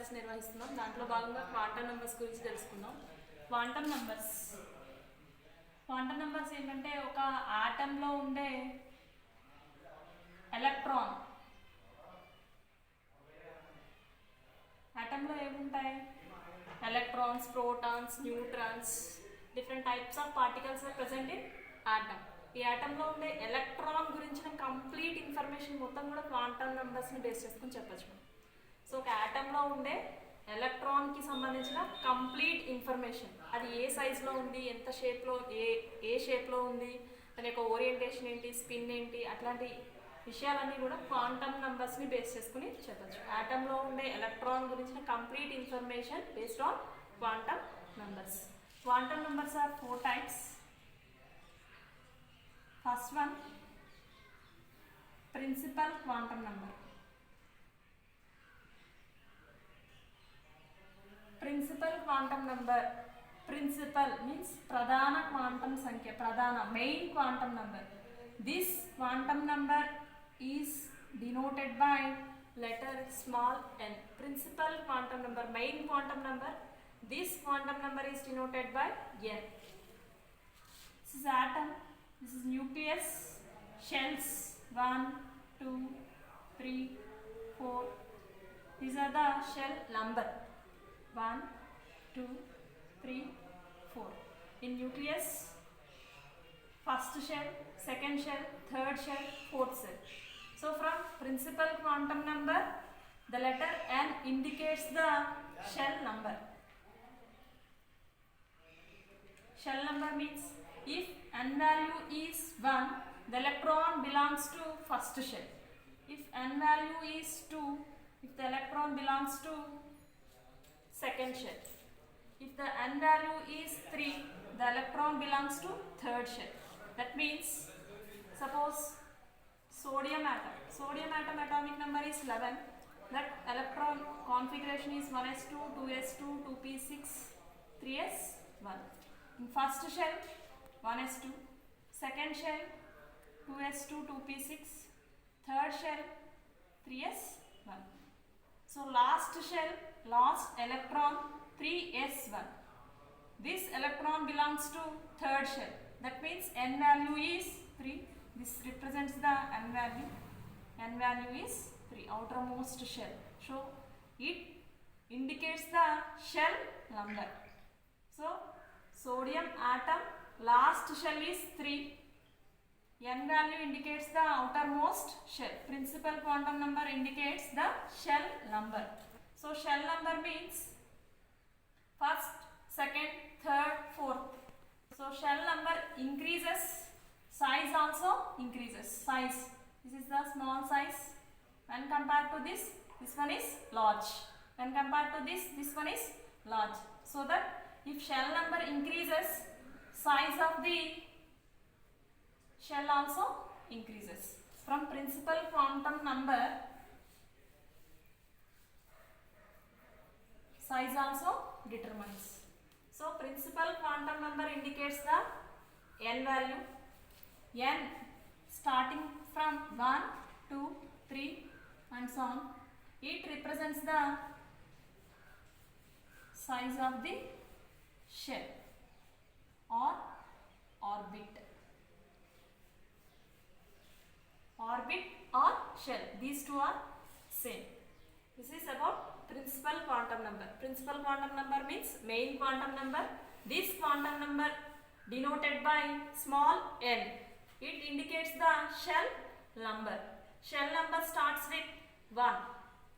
Classes నిర్వహిస్తున్నాం. దాంట్లో భాగంగా క్వాంటమ్ నెంబర్స్ గురించి తెలుసుకుందాం. క్వాంటమ్ నెంబర్స్ ఏంటంటే ఒక ఆటంలో ఉండే ఎలక్ట్రాన్, ఆటంలో ఏముంటాయి? Electrons, protons, neutrons, different types of particles are present in atom. ఈ ఆటంలో ఉండే ఎలక్ట్రాన్ గురించిన కంప్లీట్ ఇన్ఫర్మేషన్ మొత్తం కూడా క్వాంటమ్ నెంబర్స్ని బేస్ చేసుకుని చెప్పచ్చు. సో ఒక ఆటంలో ఉండే ఎలక్ట్రాన్కి సంబంధించిన కంప్లీట్ ఇన్ఫర్మేషన్, అది ఏ సైజులో ఉంది, ఎంత షేప్లో, ఏ షేప్లో ఉంది, దాని యొక్క ఓరియంటేషన్ ఏంటి, స్పిన్ ఏంటి, అట్లాంటి విషయాలన్నీ కూడా క్వాంటమ్ నెంబర్స్ని బేస్ చేసుకుని చెప్పచ్చు. ఆటంలో ఉండే ఎలక్ట్రాన్ గురించిన complete information based on quantum numbers. Quantum numbers are 4 types. First one, principal quantum number. Principal quantum number. Principal means pradhana quantum sankhya, pradhana main quantum number. This quantum number is denoted by letter small n. Principal quantum number, main quantum number. This quantum number is denoted by n. This is atom. This is nucleus, shells 1, 2, 3, 4. These are the shell number 1, 2, 3, 4. In nucleus, first shell, second shell, third shell, fourth shell. So from principal quantum number, the letter n indicates the shell number. Shell number means if n value is 1, the electron belongs to first shell. If n value is 2, if the electron belongs to second shell. If the n value is 3, the electron belongs to third shell. That means, suppose sodium atom atomic number is 11. That electron configuration is 1s2, 2s2, 2p6, 3s1. In first shell, 1s2, second shell, 2s2, 2p6, third shell, 3s1. So last shell, last electron, 3s1. This electron belongs to third shell. That means n value is 3. This represents the n value. N value is 3, outermost shell. So it indicates the shell number. So sodium atom, last shell is 3. N value indicates the outermost shell. Principal quantum number indicates the shell number. So shell number means first, second, third, fourth. So shell number increases, size also increases. Size, this is the small size. When compared to this one is large. When compared to this one is large. So that if shell number increases, size of the shell also increases. From principal quantum number, size also determines. So principal quantum number indicates the n value. N starting from 1, 2, 3 and so on. It represents the size of the shell or orbit. Orbit or shell, these two are same. This is about principal quantum number. Principal quantum number means main quantum number. This quantum number denoted by small n. It indicates the shell number. Shell number starts with 1,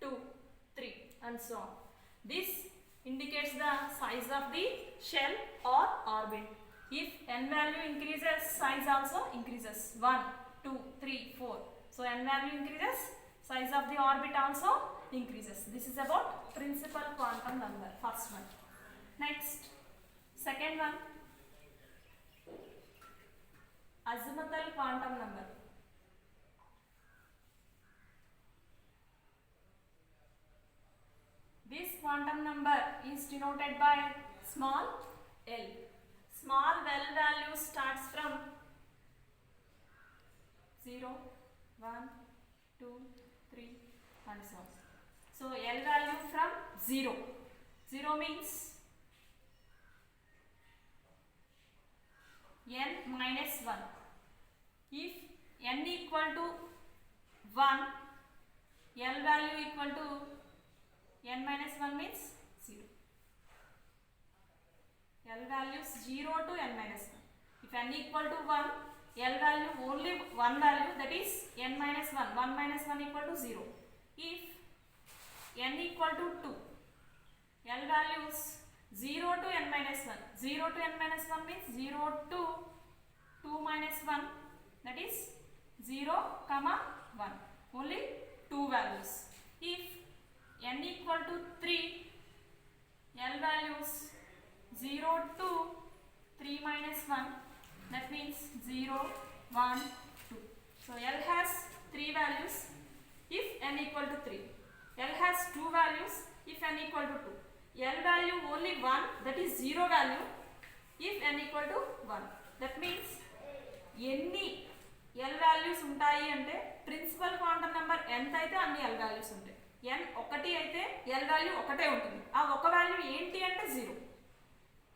2, 3 and so on. This indicates the size of the shell or orbit. If n value increases, size also increases. 1, 2, 3, 4. So n value increases, size of the orbit also increases. This is about principal quantum number, first one. Next, second one, azimuthal quantum number. This quantum number is denoted by small l. Small l value starts from 0, 1, 2, 3 and so on. So L value from 0. 0 means n minus 1. If n equal to 1, L value equal to n minus 1 means 0. L value is 0 to n minus 1. If n equal to 1, L value only one value, that is n minus 1. 1 minus 1 equal to 0. If n equal to 2, L values 0 to n minus 1. 0 to n minus 1 means 0 to 2 minus 1, that is 0, 1. Only 2 values. If n equal to 3, L values 0 to 3 minus 1, that means 0, 1, 2. So L has 3 values if n equal to 3. L has 2 values if n equal to 2. L value only 1, that is 0 value if n equal to 1. That means ఎన్ని L values ఉంటాయి అంటే principal quantum number ఎంత అయితే అన్ని L values ఉంటాయి. n ఒకటి అయితే L value ఒకటే ఉంటుంది. ఆ ఒక వాల్యూ ఏంటి అంటే 0.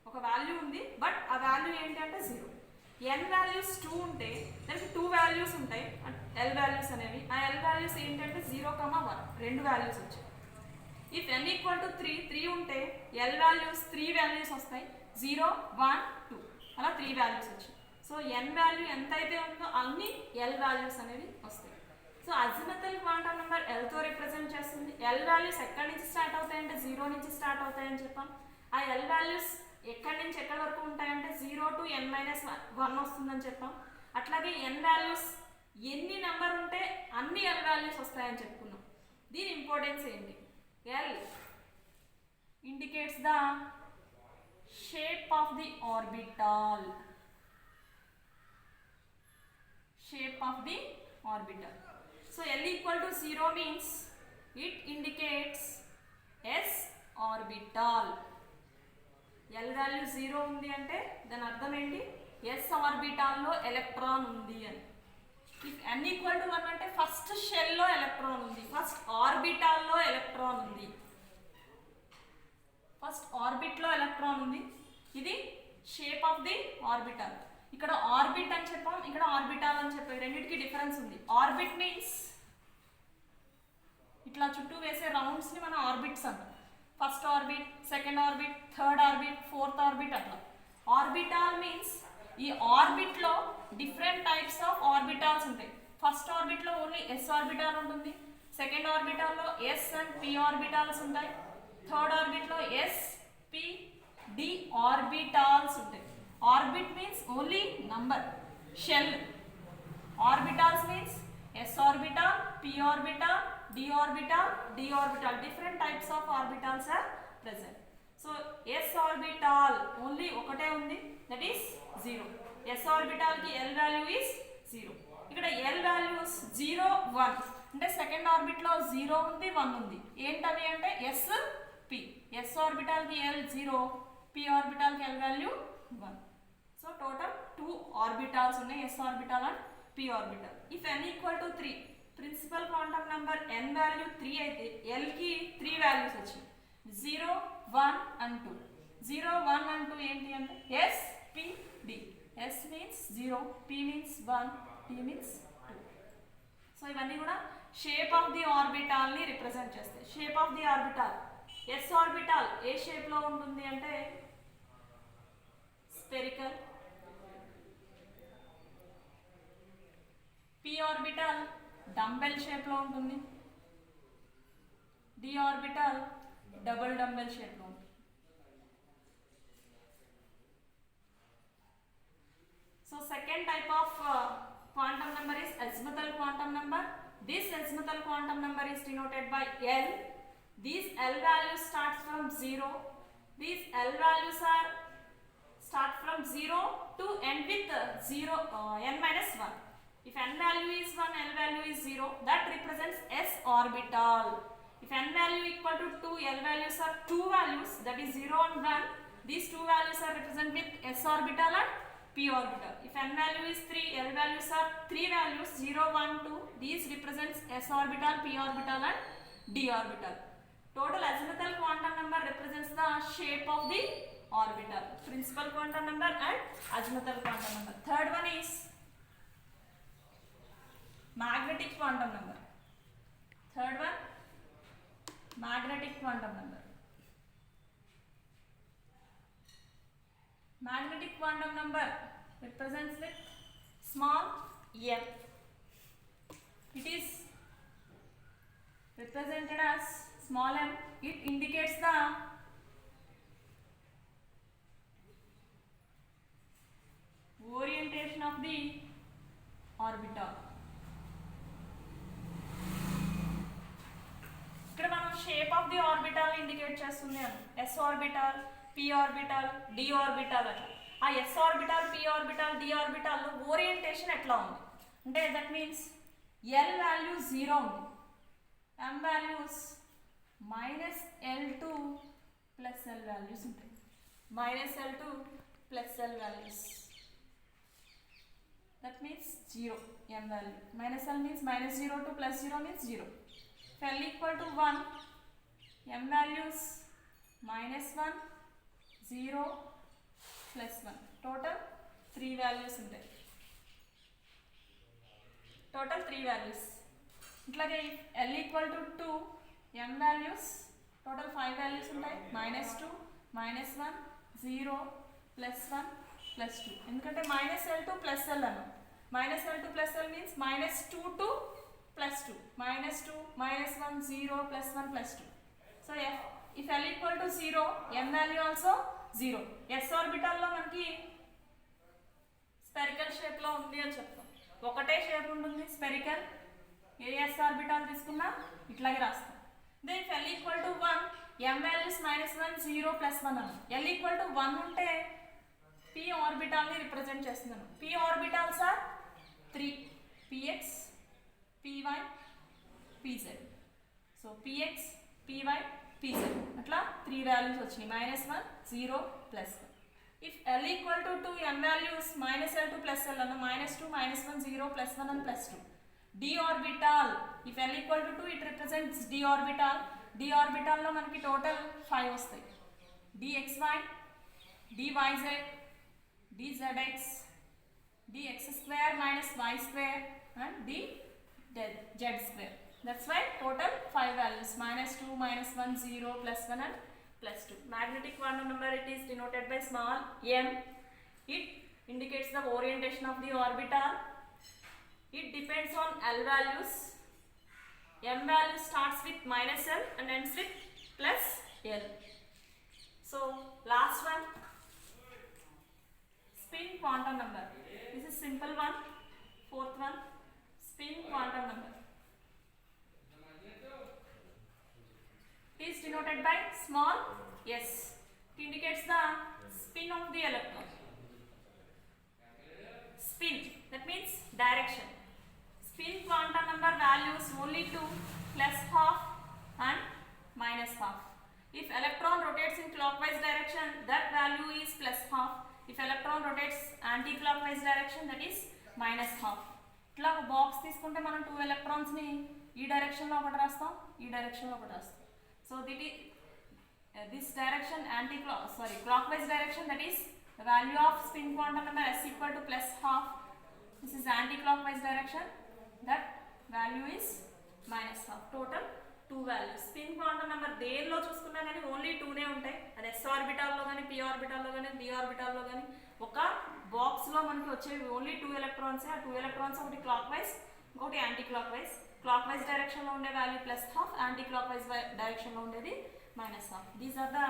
ఒక వాల్యూ ఉంది బట్ ఆ వాల్యూ ఏంటి అంటే 0. n వాల్యూస్ 2 ఉంటే దానికి 2 వాల్యూస్ ఉంటాయి L వాల్యూస్ అనేవి. ఆ L వాల్యూస్ ఏంటంటే 0, 1 రెండు వాల్యూస్ వచ్చాయి. ఇఫ్ n ఈక్వల్ టు 3 ఉంటే L వాల్యూస్ 3 వాల్యూస్ వస్తాయి 0, 1, 2 అలా 3 వాల్యూస్ వచ్చాయి. సో n వాల్యూ ఎంత అయితే ఉందో అన్ని L వాల్యూస్ అనేవి వస్తాయి. So azimuthal quantum number L తో రిప్రజెంట్ చేస్తుంది. L వాల్యూస్ ఎక్కడి నుంచి స్టార్ట్ అవుతాయంటే 0 నుంచి స్టార్ట్ అవుతాయని చెప్పాం. ఆ L వాల్యూస్ ఎక్కడి నుంచి ఎక్కడి వరకు ఉంటాయంటే 0 to n minus 1 వస్తుందని చెప్పాం. అట్లాగే n వాల్యూస్ ఎన్ని నెంబర్ ఉంటే అన్ని L వాల్యూస్ వస్తాయని చెప్పుకున్నాం. దీని ఇంపార్టెన్స్ ఏంటి? L indicates the shape of the orbital. Shape of the orbital. So L equal to 0 means it indicates S orbital. L value 0 ఉంది అంటే దాని అర్థం ఏంటి? S ఆర్బిటాల్ లో ఎలక్ట్రాన్ ఉంది అని. ఇఫ్ n ఈక్వల్ టు 1 అంటే ఫస్ట్ షెల్ లో ఎలక్ట్రాన్ ఉంది, ఫస్ట్ ఆర్బిటాల్ లో ఎలక్ట్రాన్ ఉంది. ఫస్ట్ ఆర్బిట్ లో ఎలక్ట్రాన్ ఉంది. ఇది షేప్ ఆఫ్ ది ఆర్బిటాల్. ఇక్కడ ఆర్బిట్ అని చెప్పాం, ఇక్కడ ఆర్బిటాల్ అని చెప్పాం. రెండింటికి డిఫరెన్స్ ఉంది. ఆర్బిట్ మీన్స్ ఇట్లా చుట్టూ వేసే రౌండ్స్ ని మనం ఆర్బిట్స్ అంటాం. First orbit, second orbit, third orbit, fourth orbit అట్లా. ఆర్బిటాల్ మీన్స్ ఈ ఆర్బిట్ లో డిఫరెంట్ టైప్స్ ఆఫ్ ఆర్బిటాల్స్ ఉంటాయి. ఫస్ట్ ఆర్బిట్ లో ఓన్లీ ఎస్ ఆర్బిటాల్ ఉంటుంది. సెకండ్ ఆర్బిటాల్ లో ఎస్ అండ్ పి ఆర్బిటాల్స్ ఉంటాయి. థర్డ్ ఆర్బిట్ లో ఎస్, పి, డి ఆర్బిటాల్స్ ఉంటాయి. Orbit means only number. Shell. Orbitals means s orbital, P orbital, d orbital, d orbital. Different types of orbitals are present. So s orbital only ఒకటే ఉంది, that is 0. s orbital కి l value is 0. ఇక్కడ l values 0, 1 అంటే second orbit లో 0 ఉంది, 1 ఉంది. ఏంటవి అంటే s, p. s orbital కి l 0, p orbital కి l value 1. So total 2 orbitals ఉన్నాయి, s orbital and p orbital. If n equal to 3, principal quantum number n value 3 అయితే l కి 3 వాల్యూస్ వచ్చాయి 0, 1 and 2. 0, 1 and 2 ఏంటి అంటే s, p, d. s means 0, p means 1, d means 2. So ఇవన్నీ కూడా shape of the orbital ని represent చేస్తాయి. Shape of the orbital, s orbital A shape లో ఉంటుంది అంటే spherical. p orbital dumbbell shape లో ఉంటుంది. d orbital double dumbbell shape లో ఉంటుంది. So second type of quantum number is azimuthal quantum number. This azimuthal quantum number is denoted by L. These L values starts from 0. These L values are start from 0 to end with n minus 1. If n value is 1, L value is 0, that represents s orbital. If n value equal to 2, L values are 2 values, that is 0 and 1. These 2 values are represented with s orbital and p orbital. If n value is 3, L values are 3 values, 0, 1, 2. These represents s orbital, p orbital and d orbital. Total azimuthal quantum number represents the shape of the orbital. Principal quantum number and azimuthal quantum number. Third one is magnetic quantum number. Third one, magnetic quantum number. Magnetic quantum number represents with small m. It is represented as small m. It indicates the orientation of the orbital. ఇక్కడ మనం shape of the orbital indicate చేస్తుంది అని S orbital, P orbital, D orbital అట్లా. ఆ S orbital, P orbital, D ఆర్బిటాల్లో orientation ఎట్లా ఉంది అంటే దట్ మీన్స్ ఎల్ వాల్యూ 0 ఉంది, m values -L2 plus L values ఉంటాయి. -L2 plus L values that means 0 m value. -L means -0 to +0 means 0. If L equal to 1, m values -1, 0, +1. Total 3 values ఉంటాయి. Total 3 values. ఇట్లాగే L equal to 2, m values total 5 values ఉంటాయి. -2, -1, 0, +1, +2. ఎందుకంటే -L2 plus L అన్నాం. -L2 plus L means -2 to +2, -2, -1, 0, +1, +2. So if L equal to 0, m value also 0. S orbital లో మనకి spherical shape లో ఉంది అని చెప్తాం. ఒకటే షేప్ ఉంటుంది స్పెరికల్. ఏ S ఆర్బిటాల్ తీసుకున్నా ఇట్లాగే రాస్తాం. Then if L equal to 1, m values -1, 0, +1 అన్నాం. L equal to 1 ఉంటే p ఆర్బిటాల్ ని రిప్రజెంట్ చేస్తున్నాను. p orbitals are 3, px, py, pz. So px, py, pz అట్లా 3 వాల్యూస్ వచ్చినాయి. -1, 0, +1. If L equal to 2, m values -L2 plus L అన్న -2, -1, 0, +1 and +2. d orbital, if L equal to 2 it represents d orbital. d orbital లో మనకి total 5 వస్తాయి. dxy, dyz, dzx, dx square minus y square and dz square. That's why total 5 values, -2, -1, 0, +1 and +2. Magnetic quantum number, it is denoted by small m. It indicates the orientation of the orbital. It depends on L values. M value starts with -L and ends with +L. So last one, spin quantum number. This is simple one. Fourth one, spin quantum number. It is denoted by small s. It indicates the spin of the electron. Spin, that means direction. Spin quantum number values only 2, +½ and -½ If electron rotates in clockwise direction, that value is +½ If electron rotates anti-clockwise direction, that is -½ ఇట్లా ఒక box తీసుకుంటే మనం 2 electrons ని ఈ direction లో ఒకటి రాస్తాం, ఈ డైరెక్షన్ లో ఒకటి రాస్తాం. So this direction clockwise direction, that is the value of spin quantum number s equal to +½ This is anti-clockwise direction, that value is -½ Total 2 values. Spin quantum number దేనిలో చూసుకున్నా కానీ ఓన్లీ 2నే ఉంటాయి. అది s ఆర్బిటాల్లో కానీ p ఆర్బిటాల్లో కానీ d ఆర్బిటాల్లో కానీ ఒక box లో మనకి వచ్చేవి ఓన్లీ 2 ఎలక్ట్రాన్స్. ఆ 2 ఎలక్ట్రాన్స్ ఒకటి క్లాక్ వైజ్, ఇంకోటి anti clock wise. Clock wise direction లో ఉండే value +½ anti clock wise direction లో ఉండేది -½ These are the